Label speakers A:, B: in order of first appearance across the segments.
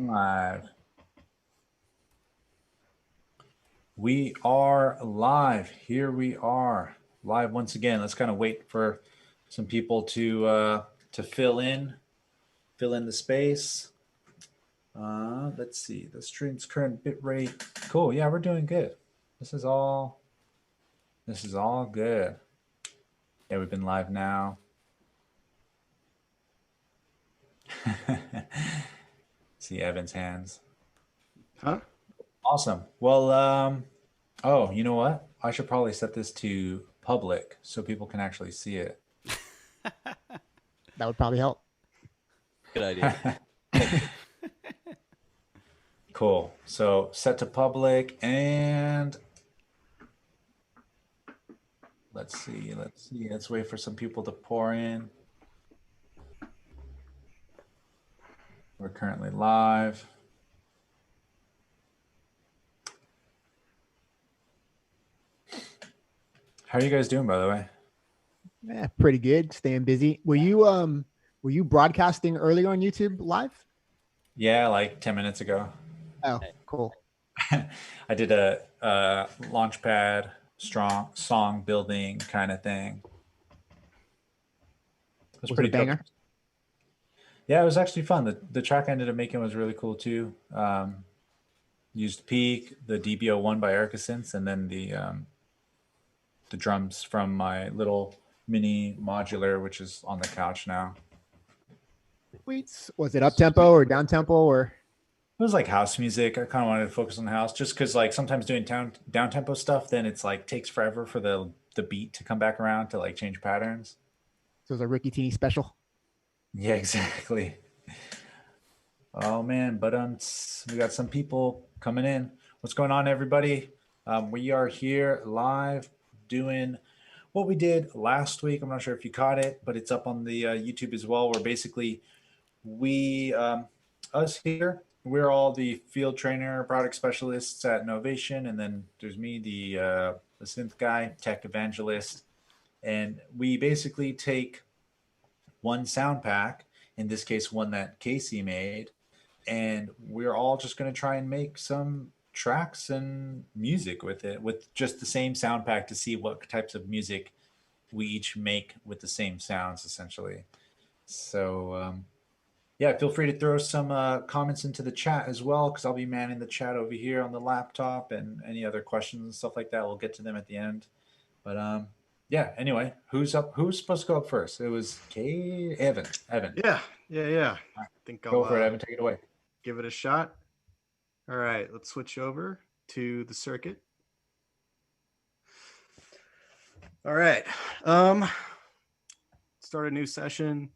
A: Live. We are live. Here we are live once again. Let's kind of wait for some people to fill in the space. Let's see the stream's current bit rate. Cool. Yeah, we're doing good. This is all good. Yeah, we've been live now. See Evan's hands.
B: Huh?
A: Awesome. Well, oh, you know what? I should probably set this to public so people can actually see it.
C: That would probably help.
D: Good idea.
A: Cool. So set to public and let's see. Let's wait for some people to pour in. We're currently live. How are you guys doing, by the way?
C: Yeah, pretty good. Staying busy. Were you broadcasting earlier on YouTube live?
A: Yeah, like 10 minutes ago.
C: Oh, cool.
A: I did a launchpad strong song building kind of thing. It was pretty
C: it a banger?
A: cool. Yeah, it was actually fun. The track I ended up making was really cool too. Used Peak, the DB01 by Erica Synth, and then the drums from my little mini modular, which is on the couch now.
C: Wait, was it up tempo or down tempo or?
A: It was like house music. I kind of wanted to focus on the house just because like sometimes doing down tempo stuff, then it's like takes forever for the beat to come back around to like change patterns.
C: So it was a Ricky Teeny special.
A: Yeah, exactly. Oh man, but we got some people coming in. What's going on, everybody? We are here live doing what we did last week. I'm not sure if you caught it, but it's up on the YouTube as well. Where basically us here, we're all the field trainer, product specialists at Novation, and then there's me, the synth guy, tech evangelist, and we basically take one sound pack, in this case one that Casey made, and we're all just going to try and make some tracks and music with it, with just the same sound pack, to see what types of music we each make with the same sounds, essentially. So yeah, feel free to throw some comments into the chat as well, because I'll be manning the chat over here on the laptop, and any other questions and stuff like that, we'll get to them at the end. But yeah, anyway, who's up? Who's supposed to go up first? It was Evan.
B: Yeah. I think I'll
A: Go for it, Evan. Take it away.
B: give it a shot. All right, let's switch over to the circuit. All right. Start a new session.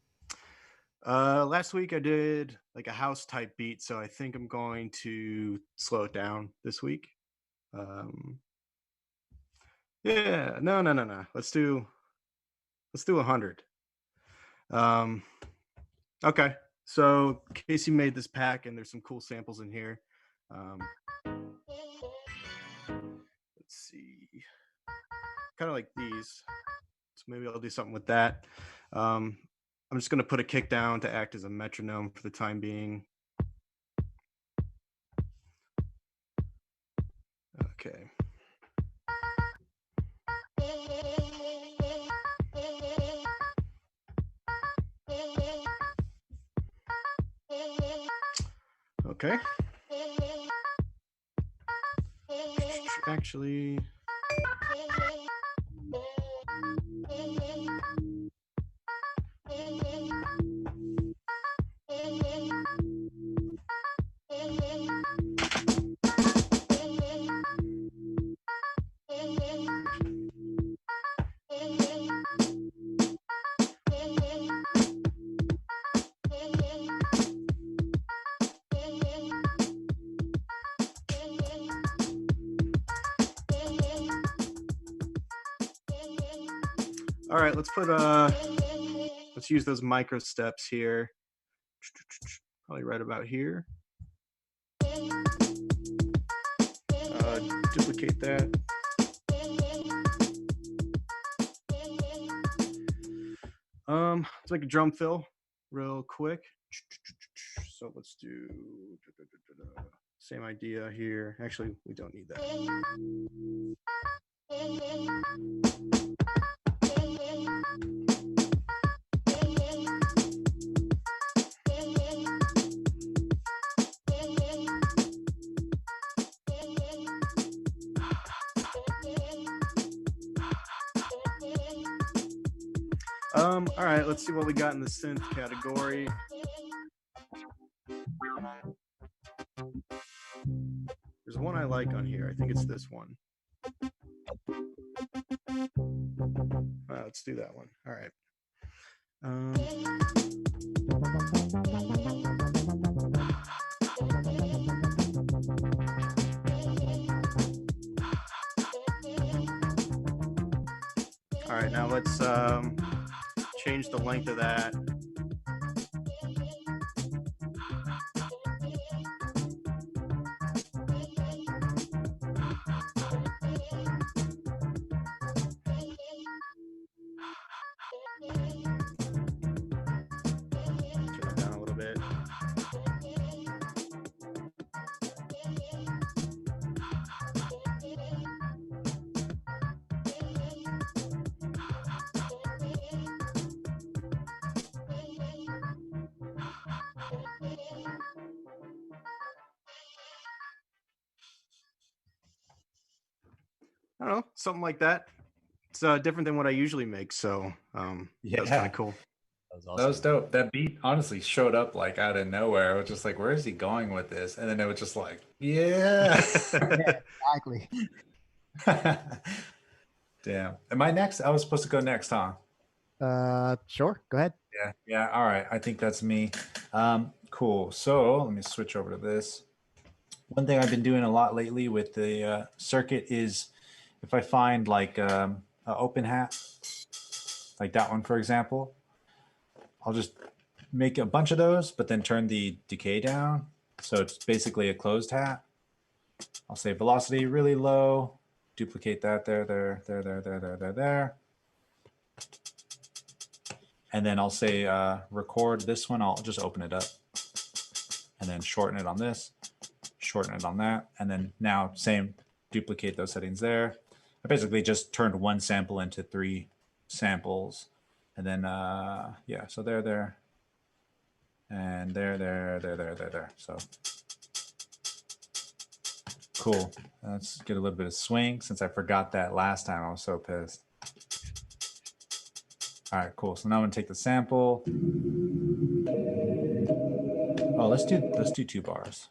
B: Last week I did like a house type beat, so I think I'm going to slow it down this week. Yeah, no. Let's do 100. Okay. So Casey made this pack, and there's some cool samples in here. Let's see, kind of like these. So maybe I'll do something with that. I'm just going to put a kick down to act as a metronome for the time being. Okay. Okay. Actually, all right, let's use those micro steps here. Probably right about here. Duplicate that. Let's make a drum fill real quick. So let's do Same idea here. Actually, we don't need that. All right, let's see what we got in the synth category. There's one I like on here. I think it's this one. Let's do that one. All right. All right, now let's change the length of that. Turn it down a little bit. I don't know, something like that. It's different than what I usually make, so that's kind of cool.
D: That was awesome.
A: That was dope. That beat honestly showed up like out of nowhere. I was just like, where is he going with this? And then it was just like, yeah.
C: Yeah, exactly.
A: Damn. Am I next? I was supposed to go next, huh?
C: Sure. Go ahead.
A: Yeah. All right. I think that's me. Cool. So let me switch over to this. One thing I've been doing a lot lately with the circuit is if I find like an open hat, like that one, for example, I'll just make a bunch of those, but then turn the decay down. So it's basically a closed hat. I'll say velocity really low, duplicate that there. And then I'll say record this one. I'll just open it up and then shorten it on this, shorten it on that. And then now same, duplicate those settings there. I basically just turned one sample into 3 samples. And then, yeah, so there, and there. So cool. Let's get a little bit of swing since I forgot that last time. I was so pissed. All right, cool. So now I'm gonna take the sample. Oh, let's do 2 bars.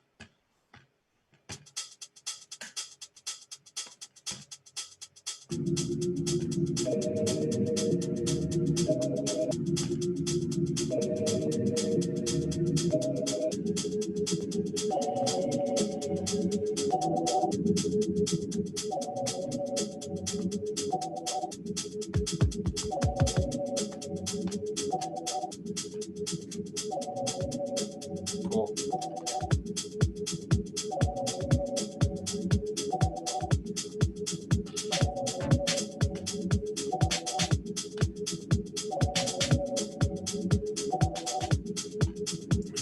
A: Cool.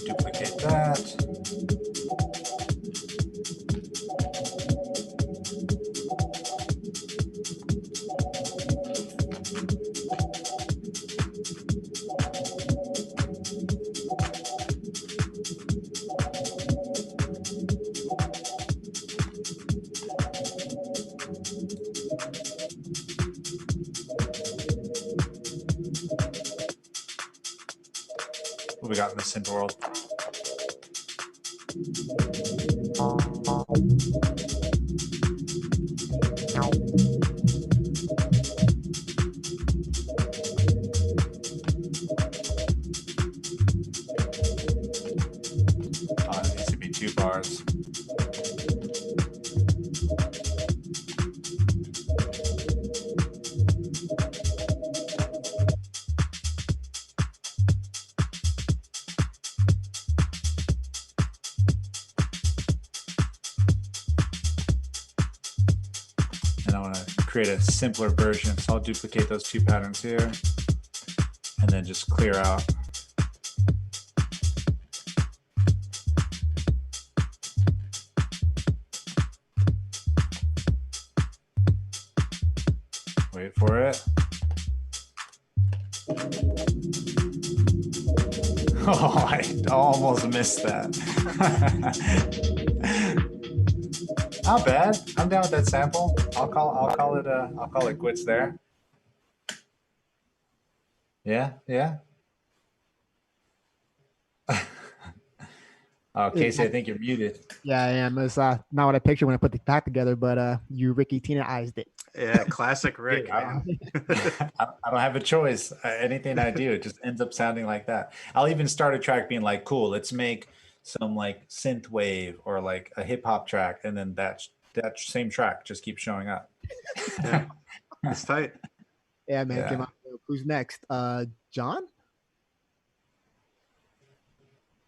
A: Duplicate that. What we got in the synth world? Oh, it needs to be 2 bars. And I want to create a simpler version. So I'll duplicate those 2 patterns here and then just clear out. Wait for it. Oh, I almost missed that. Not bad. I'm down with that sample. I'll call it quits there. Yeah, yeah. Oh, Casey, I think you're muted.
C: Yeah, I am. It's not what I pictured when I put the pack together, but you Ricky Tina-ized it.
B: Yeah, classic Rick.
A: Dude, I don't have a choice. Anything I do, it just ends up sounding like that. I'll even start a track being like, cool, let's make some like synth wave or like a hip hop track, and then that same track just keeps showing up.
B: Yeah, it's tight.
C: Yeah, man.
A: Yeah.
C: Who's next? John?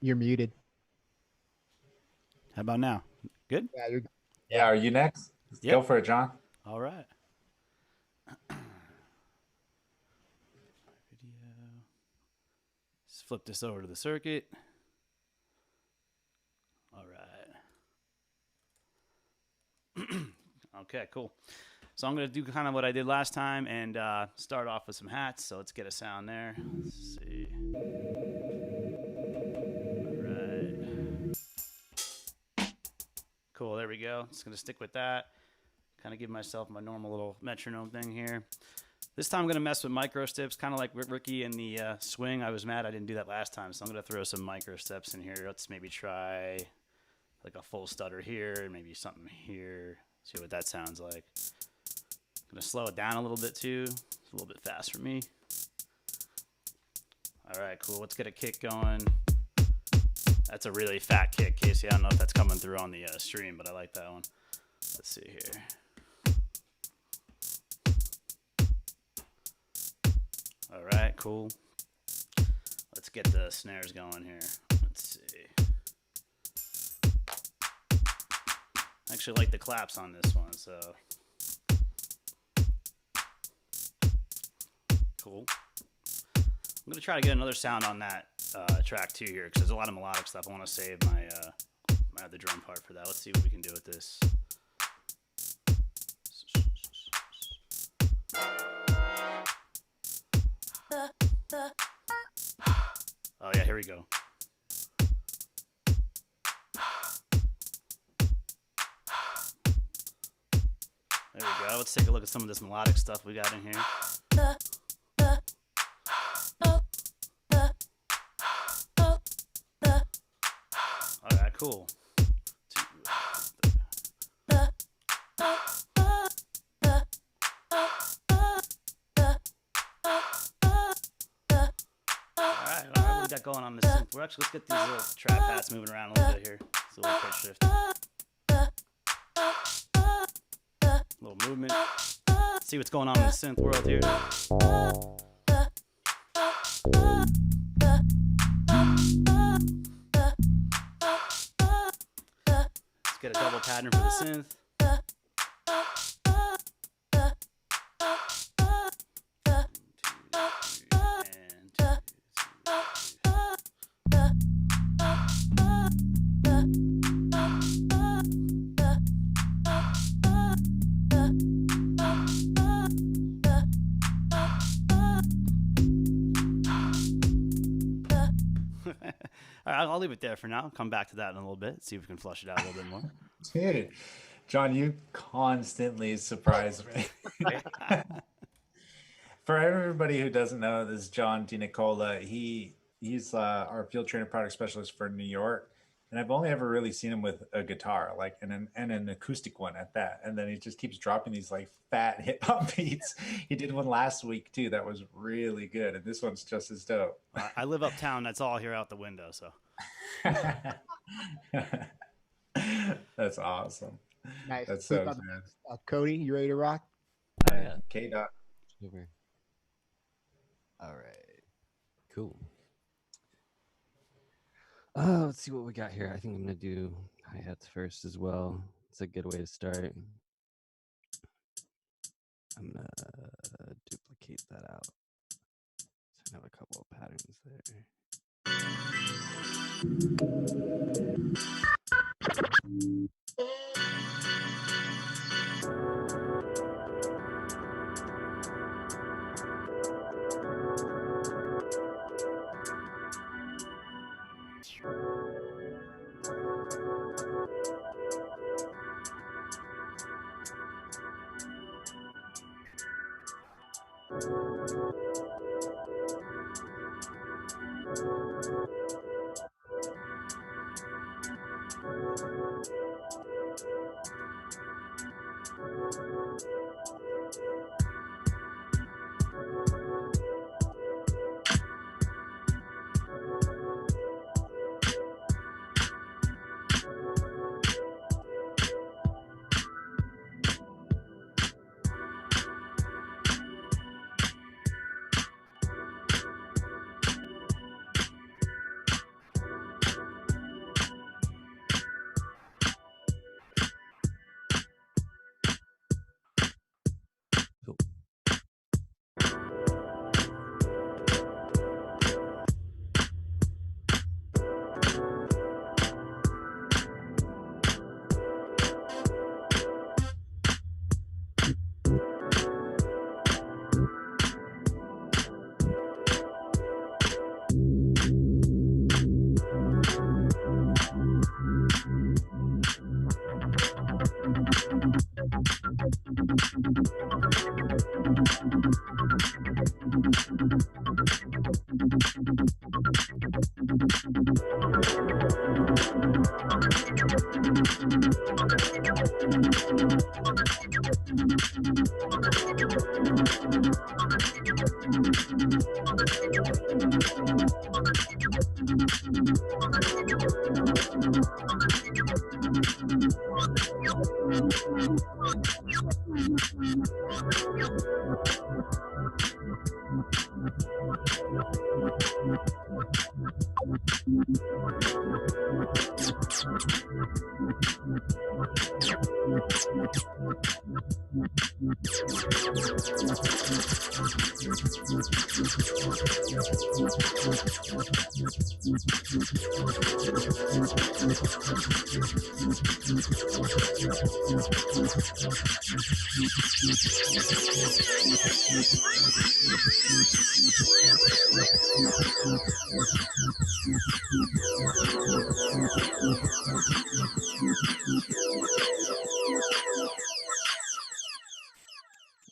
C: You're muted.
E: How about now? Good?
C: Yeah, you're
A: Yeah, are you next?
E: Yep.
A: Go for it, John.
E: All right. Video. Let's flip this over to the circuit. All right. Okay, cool. So I'm going to do kind of what I did last time and start off with some hats. So let's get a sound there. Let's see. Cool, there we go. Just going to stick with that. Kind of give myself my normal little metronome thing here. This time I'm going to mess with micro steps, kind of like Ricky in the swing. I was mad I didn't do that last time, so I'm going to throw some micro steps in here. Let's maybe try like a full stutter here and maybe something here. See what that sounds like. I'm going to slow it down a little bit too. It's a little bit fast for me. All right, cool. Let's get a kick going. That's a really fat kick, Casey. I don't know if that's coming through on the stream, but I like that one. Let's see here. All right, cool. Let's get the snares going here. Let's see. I actually like the claps on this one, so. Cool. I'm going to try to get another sound on that track too here, because there's a lot of melodic stuff. I want to save my my other drum part for that. Let's see what we can do with this. Oh yeah, here we go. There we go. Let's take a look at some of this melodic stuff we got in here. All right, cool. What we got going on this synth? Let's get these little trap hats moving around a little bit here. It's a little pitch shift. Little movement. See what's going on in the synth world here. Let's get a double pattern for the synth. All right, I'll leave it there for now. I'll come back to that in a little bit, see if we can flush it out a little bit more.
A: Dude, John, you constantly surprise me. For everybody who doesn't know, this is John DiNicola. He's our field trainer product specialist for New York. And I've only ever really seen him with a guitar, like and an acoustic one at that. And then he just keeps dropping these like fat hip hop beats. He did one last week too that was really good, and this one's just as dope.
E: I live uptown. That's all here out the window. So
A: that's awesome.
C: nice.
A: That's
C: Who's
A: so
C: up
A: good.
C: next? Cody, you ready to rock?
D: Yeah.
A: K-Dot.
D: Super. All right. Cool. Let's see what we got here. I think I'm going to do hi-hats first as well. It's a good way to start. I'm going to duplicate that out. So I have a couple of patterns there. Cool.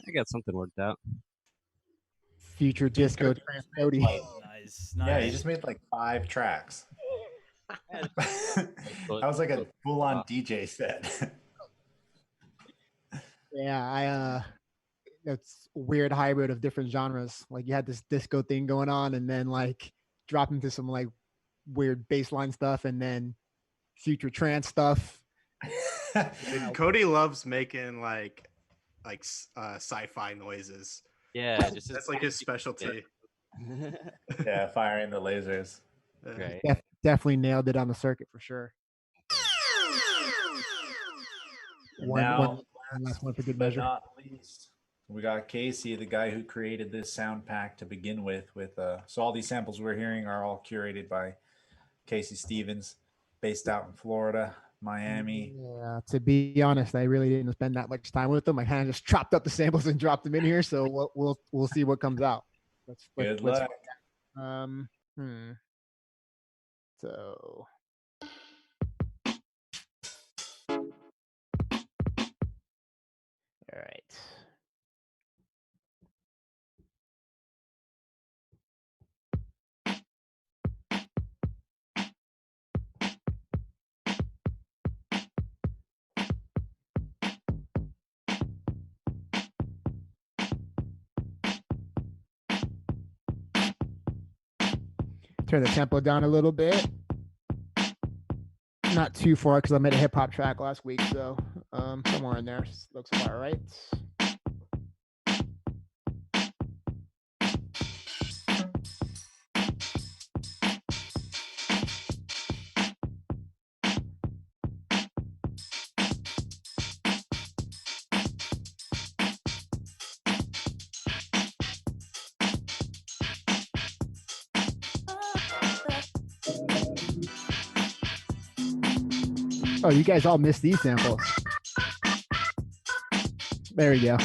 D: I got something worked out.
C: Future disco trance Cody.
E: Nice,
A: Yeah, you
E: nice.
A: just made like 5 tracks.
D: Yeah,
A: That was like a full-on DJ set.
C: Yeah, that's a weird hybrid of different genres. Like you had this disco thing going on, and then like drop into some like weird bassline stuff, and then future trance stuff.
B: Dude, Cody loves making like sci-fi noises.
D: Yeah, just
B: That's like his specialty.
A: Yeah, firing the lasers.
D: Right.
C: Definitely nailed it on the circuit for sure.
A: And
C: One
A: now,
C: last one for good
A: but
C: measure.
A: not least, we got Casey, the guy who created this sound pack to begin with. So all these samples we're hearing are all curated by Casey Stevens, based out in Florida, Miami.
C: Yeah, to be honest, I really didn't spend that much time with them. I kind of just chopped up the samples and dropped them in here. So we'll see what comes out.
A: Good luck.
C: So all right. Turn the tempo down a little bit. Not too far because I made a hip hop track last week, so somewhere in there looks about right. Oh, you guys all missed these samples. There we go.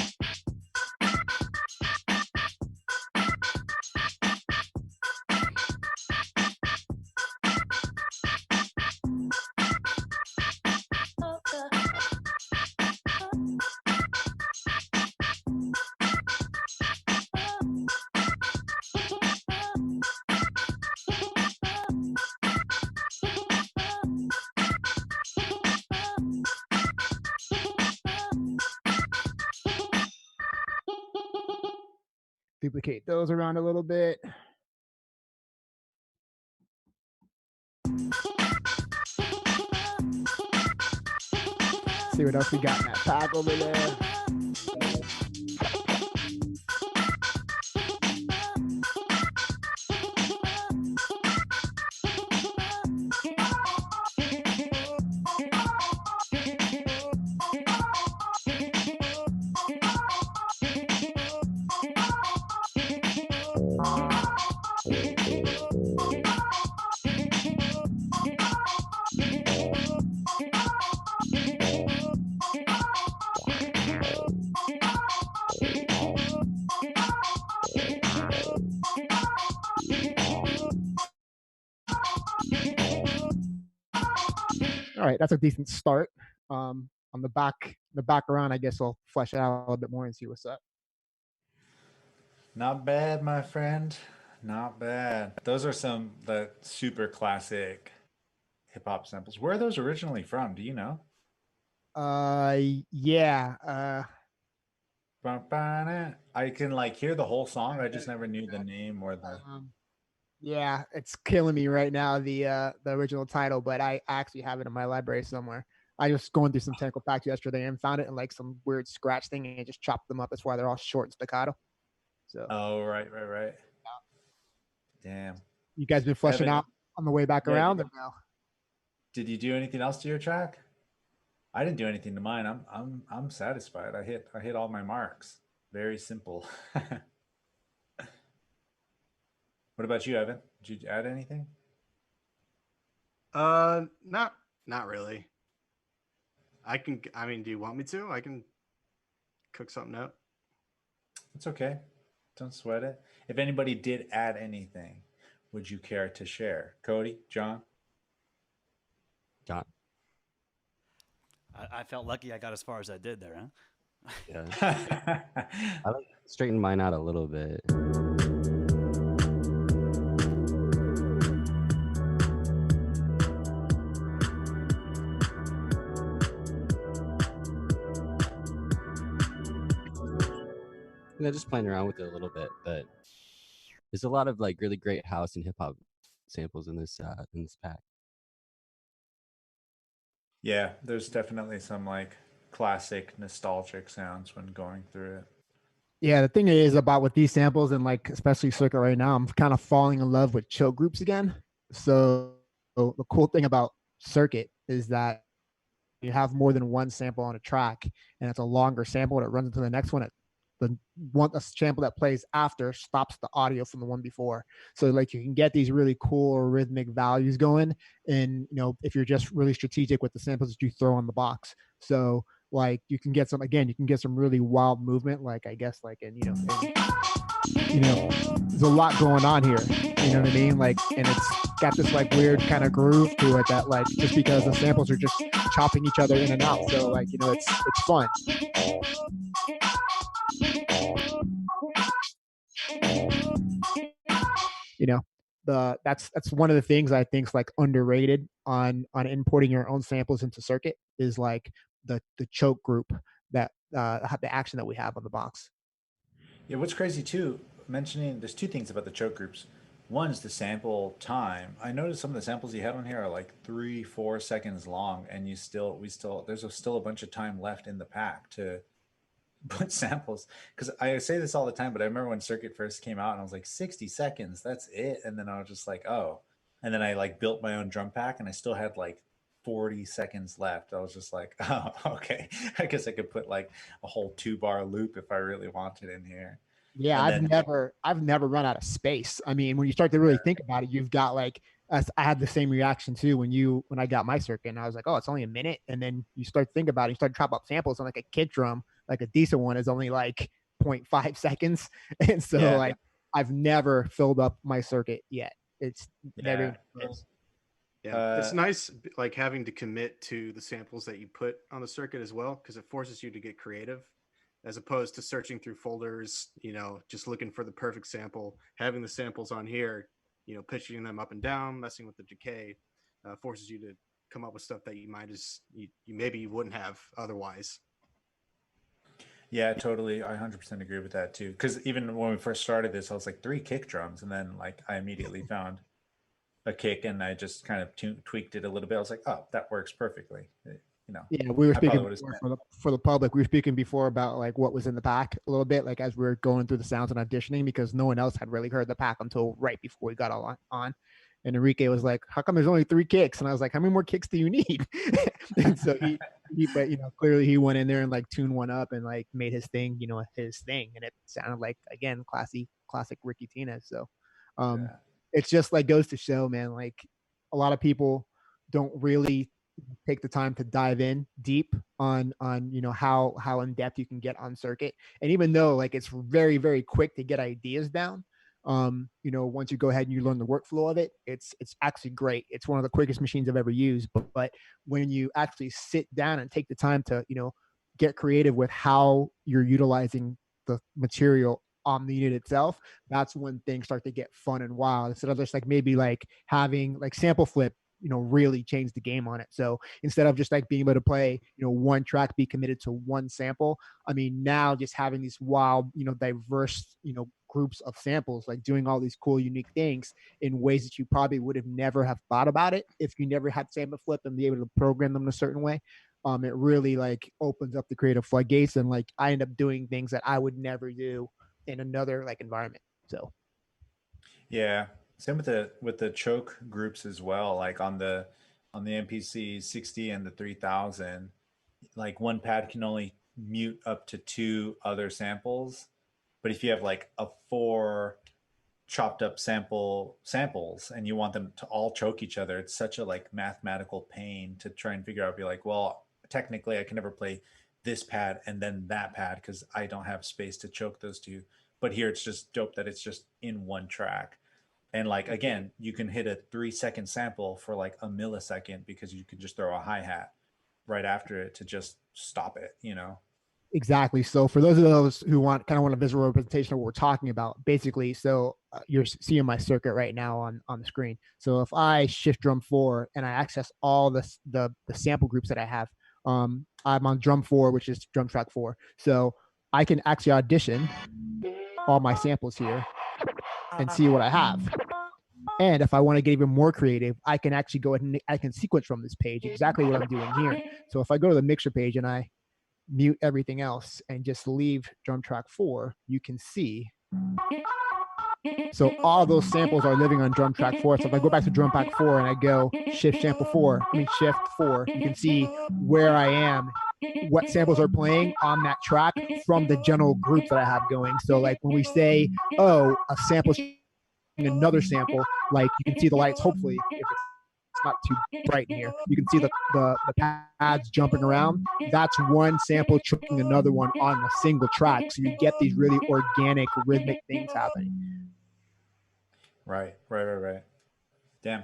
C: duplicate those around a little bit. See what else we got in that pack over there. All right, that's a decent start. On the background, I guess I'll flesh it out a little bit more and see what's up.
A: Not bad, my friend. Not bad. Those are some the super classic hip hop samples. Where are those originally from? Do you know?
C: Yeah.
A: I can like hear the whole song. I just never knew the name or the.
C: Yeah, it's killing me right now, the original title, but I actually have it in my library somewhere. I was going through some technical packs yesterday and found it in like some weird scratch thing and just chopped them up. That's why they're all short and staccato. So
A: Oh, right. Damn.
C: you guys been fleshing
A: Evan,
C: out on the way back
A: yeah,
C: around or no?
A: Did you do anything else to your track? I didn't do anything to mine. I'm satisfied. I hit all my marks. Very simple. What about you, Evan? Did you add anything?
B: Not really. I mean, do you want me to? I can cook something up.
A: It's okay. Don't sweat it. If anybody did add anything, would you care to share? Cody, John?
D: John.
E: I felt lucky I got as far as I did there, huh?
D: Yeah. I like straighten mine out a little bit. Just playing around with it a little bit, but there's a lot of like really great house and hip hop samples in this pack.
A: Yeah, there's definitely some like classic nostalgic sounds when going through it.
C: Yeah, the thing is about with these samples and like especially Circuit right now, I'm kind of falling in love with choke groups again. So the cool thing about Circuit is that you have more than one sample on a track and it's a longer sample that runs into the next one. A sample that plays after stops the audio from the one before. So like you can get these really cool rhythmic values going. And if you're just really strategic with the samples that you throw in the box. So like you can get some really wild movement, like I guess like there's a lot going on here. You know what I mean? Like, and it's got this like weird kind of groove to it that like just because the samples are just chopping each other in and out. So like it's fun. That's one of the things I think is like underrated on importing your own samples into Circuit is like the choke group that the action that we have on the box.
A: Yeah, what's crazy too, mentioning there's two things about the choke groups. One is the sample time. I noticed some of the samples you had on here are like 3-4 seconds long, and still a bunch of time left in the pack to put samples. Because I say this all the time, but I remember when Circuit first came out, and I was like 60 seconds, that's it. And then I was just like, oh. And then I like built my own drum pack, and I still had like 40 seconds left. I was just like, oh, okay. I guess I could put like a whole 2-bar loop if I really wanted in here.
C: Yeah,
A: And
C: I've never run out of space. I mean, when you start to really think about it, you've got like I had the same reaction too when I got my Circuit, and I was like, oh, it's only a minute, and then you start to think about it, you start to chop up samples on like a kick drum, like a decent one is only like 0.5 seconds, and so like I've never filled up my Circuit yet. It's never even close.
B: Yeah, it's nice like having to commit to the samples that you put on the Circuit as well, because it forces you to get creative as opposed to searching through folders, just looking for the perfect sample. Having the samples on here, pitching them up and down, messing with the decay, forces you to come up with stuff that you maybe you wouldn't have otherwise.
A: Yeah, totally. I 100% agree with that too. Because even when we first started this, I was like 3 kick drums, and then like I immediately found a kick, and I just kind of tweaked it a little bit. I was like, oh, that works perfectly. You know,
C: Yeah, we were
A: I probably
C: speaking
A: would have
C: before
A: spent.
C: for the public. We were speaking before about like what was in the pack a little bit, like as we were going through the sounds and auditioning, because no one else had really heard the pack until right before we got all on. And Enrique was like, "How come there's only 3 kicks?" And I was like, "How many more kicks do you need?" And so but clearly he went in there and like tuned one up and like made his thing, his thing, and it sounded like again classic Ricky Tinez. So, um,
A: Yeah.
C: it's just like goes to show, man. Like a lot of people don't really take the time to dive in deep on how in depth you can get on circuit. And even though like it's very very quick to get ideas down, once you go ahead and you learn the workflow of it, it's actually great. It's one of the quickest machines I've ever used. But when you actually sit down and take the time to get creative with how you're utilizing the material on the unit itself, that's when things start to get fun and wild, instead of just like maybe like having like sample flip really change the game on it. So instead of just like being able to play one track, be committed to one sample, I mean now just having these wild diverse groups of samples, like doing all these cool unique things in ways that you probably would have never have thought about it if you never had sample flip and be able to program them in a certain way. It really like opens up the creative floodgates, and like I end up doing things that I would never do in another like environment. So
A: Yeah. Same with the choke groups as well. Like on the MPC 60 and the 3000, like one pad can only mute up to 2 other samples. But if you have like a 4 chopped up samples and you want them to all choke each other, it's such a like mathematical pain to try and figure out. Be like, well, technically I can never play this pad and then that pad because I don't have space to choke those two. But here it's just dope that it's just in one track. And like again, you can hit a 3 second sample for like a millisecond because you can just throw a hi-hat right after it to just stop it, you know?
C: exactly. So for those who want a visual representation of what we're talking about, basically, so you're seeing my circuit right now on the screen. So if I shift drum 4 and I access all the sample groups that I have, I'm on drum 4, which is drum track 4. So I can actually audition all my samples here and see what I have. And if I want to get even more creative, I can actually go ahead and I can sequence from this page exactly what I'm doing here. So if I go to the mixer page and I mute everything else and just leave drum track 4, you can see. So all those samples are living on drum track 4. So if I go back to drum track 4 and I go shift 4, you can see where I am, what samples are playing on that track from the general groups that I have going. So like when we say, oh, a sample another sample, like you can see the lights, hopefully, if it's not too bright in here, you can see the pads jumping around. That's one sample choking another one on a single track. So you get these really organic rhythmic things happening.
A: Right. Damn.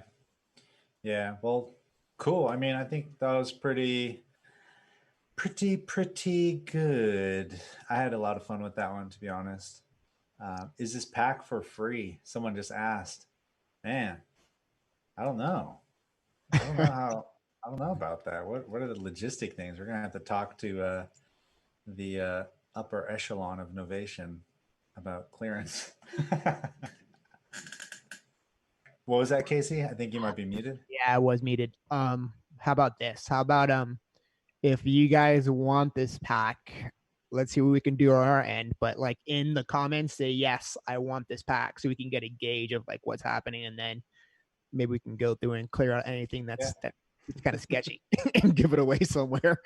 A: Yeah. Well, cool. I mean, I think that was pretty good. I had a lot of fun with that one, to be honest. Is this pack for free? Someone just asked. Man, I don't know. I don't know how. I don't know about that. What are the logistic things? We're gonna have to talk to the upper echelon of Novation about clearance. What was that, Casey? I think you might be muted.
C: Yeah, it was muted. How about this? How about if you guys want this pack, let's see what we can do on our end. But like in the comments, say yes, I want this pack, so we can get a gauge of like what's happening, and then maybe we can go through and clear out anything that's kind of sketchy and give it away somewhere.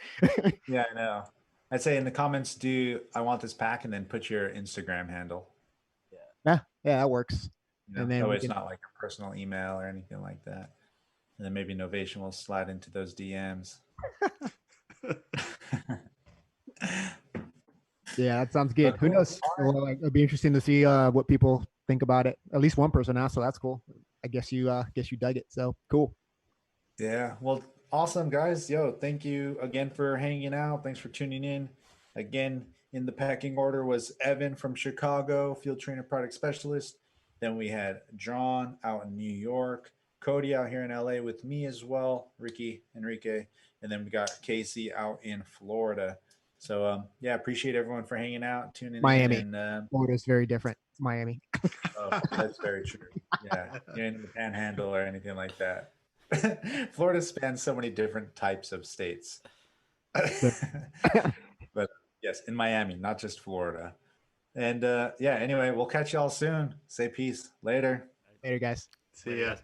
A: Yeah, I know. I'd say in the comments, do I want this pack, and then put your Instagram handle.
C: Yeah, that works.
A: You know,
C: And
A: that
C: then
A: way
C: we
A: it's
C: can,
A: not like a personal email or anything like that. And then maybe Novation will slide into those DMs.
C: yeah, that sounds good.
A: But
C: Who
A: cool.
C: knows? Well, like, it'll be interesting to see what people think about it. At least one person asked, so that's cool. I guess you dug it. So cool.
A: Yeah. Well, awesome, guys. Yo, thank you again for hanging out. Thanks for tuning in. Again, in the packing order was Evan from Chicago, field trainer product specialist. Then we had John out in New York, Cody out here in LA with me as well, Ricky, Enrique. And then we got Casey out in Florida. So yeah, appreciate everyone for hanging out, tuning
C: Miami.
A: in, and
C: Florida's very different. Miami.
A: that's very true. Yeah, you're in the Panhandle or anything like that. Florida spans so many different types of states. But yes, in Miami, not just Florida. And yeah, anyway, we'll catch y'all soon. Say peace. Later.
C: Later, guys.
B: See
E: Later,
B: ya.
E: guys.